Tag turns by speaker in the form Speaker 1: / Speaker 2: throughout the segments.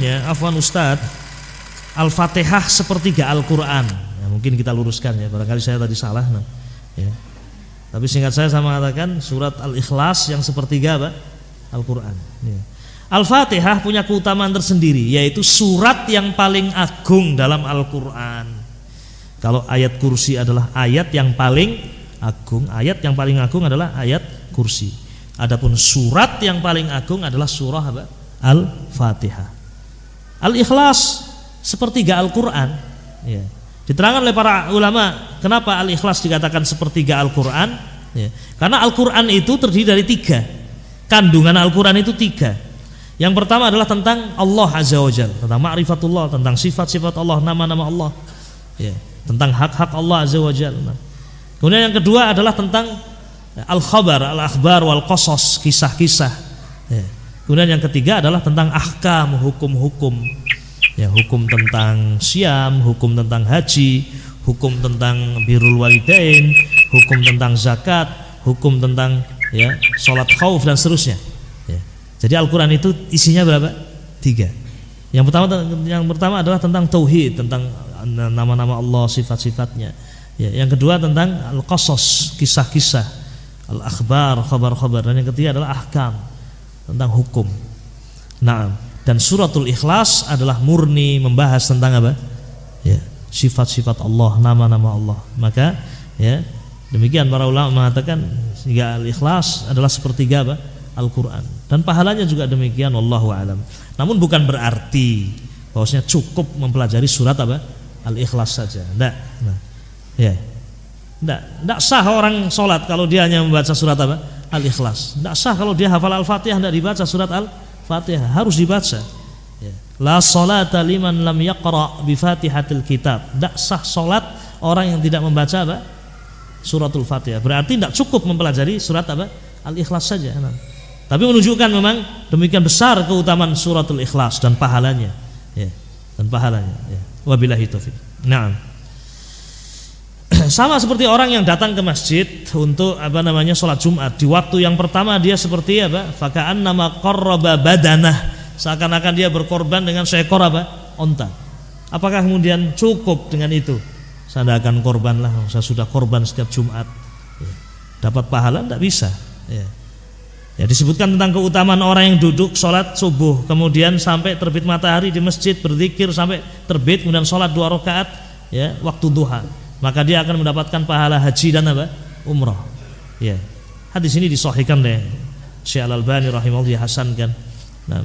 Speaker 1: selanjutnya, afwan Ustadz, Al-Fatihah sepertiga Al-Quran. Ya, mungkin kita luruskan ya, barangkali saya tadi salah. Ya. Tapi singkat saya mengatakan surat Al-Ikhlas yang sepertiga apa? Al-Quran. Ya. Al-Fatihah punya keutamaan tersendiri, yaitu surat yang paling agung dalam Al-Quran. Kalau ayat kursi adalah ayat yang paling agung, ayat yang paling agung adalah ayat kursi. Adapun surat yang paling agung adalah surah apa? Al-Fatihah. Al-Ikhlas sepertiga Al-Quran. Ya. Diterangkan oleh para ulama kenapa Al-Ikhlas dikatakan sepertiga Al-Quran. Ya. Karena Al-Quran itu terdiri dari 3. Kandungan Al-Quran itu 3. Yang pertama adalah tentang Allah Azza wa Jalla, tentang ma'rifatullah, tentang sifat-sifat Allah, nama-nama Allah, ya. Tentang hak-hak Allah Azza wa Jalla. Kemudian yang kedua adalah tentang al-khabar, al-akhbar wal qasas, kisah-kisah. Ya. Kemudian yang ketiga adalah tentang ahkam, hukum-hukum. Ya, hukum tentang siam, hukum tentang haji, hukum tentang birrul walidain, hukum tentang zakat, hukum tentang ya salat khauf dan seterusnya. Ya. Jadi Al-Qur'an itu isinya berapa? 3. Yang pertama adalah tentang tauhid, tentang nama-nama Allah, sifat-sifatnya. Ya, yang kedua tentang al-qasas, kisah-kisah, al-akhbar, khabar-khabar, dan yang ketiga adalah ahkam, tentang hukum. Nah, dan suratul Ikhlas adalah murni membahas tentang apa? Ya, sifat-sifat Allah, nama-nama Allah. Maka ya, demikian para ulama mengatakan sehingga al-Ikhlas adalah sepertiga apa? Al-Qur'an. Dan pahalanya juga demikian, wallahu alam. Namun bukan berarti bahwasanya cukup mempelajari surat apa? Al-Ikhlas saja. Enggak. Nah, ya. Enggak sah orang sholat kalau dia hanya membaca surat apa? Al-Ikhlas. Enggak sah kalau dia hafal Al-Fatihah enggak dibaca surat Al-Fatihah, harus dibaca. Ya. La sholata liman lam yaqra bi Fatihatil kitab. Enggak sah sholat orang yang tidak membaca apa? Suratul Fatihah. Berarti enggak cukup mempelajari surat apa? Al-Ikhlas saja. Nah. Tapi menunjukkan memang demikian besar keutamaan suratul Ikhlas dan pahalanya. Ya. Dan pahalanya. Ya. Wabillahi taufik. Naam. Sama seperti orang yang datang ke masjid untuk sholat Jumat, di waktu yang pertama dia seperti apa? Faka'annama qarraba badanah, seakan-akan dia berkorban dengan seekor apa? Onta. Apakah kemudian cukup dengan itu? Saya tidak akan korban lah, saya sudah korban setiap Jumat. Ya. Dapat pahala? Tidak bisa. Ya. Ya, disebutkan tentang keutamaan orang yang duduk sholat subuh, kemudian sampai terbit matahari di masjid, berzikir sampai terbit, kemudian sholat 2 rakaat ya, waktu duha. Maka dia akan mendapatkan pahala haji dan apa? Umrah. Ya. Hadis ini disahihkan oleh Syekh Al-Albani rahimahullah, dihasankan. Nah,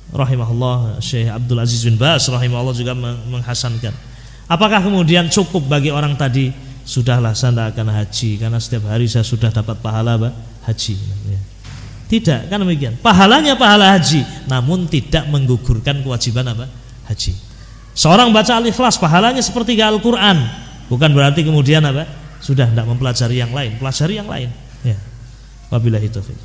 Speaker 1: rahimahullah Syekh Abdul Aziz bin Baz rahimahullah juga menghasankan. Apakah kemudian cukup bagi orang tadi? Sudahlah, saya tidak akan haji karena setiap hari saya sudah dapat pahala apa? Haji. Ya. Tidak, kan demikian. Pahalanya pahala haji, namun tidak menggugurkan kewajiban apa? Haji. Seorang baca Al-Ikhlas pahalanya sepertiga Al-Qur'an. Bukan berarti kemudian apa? Sudah tidak mempelajari yang lain, pelajari yang lain. Ya. Wabillahi taufik.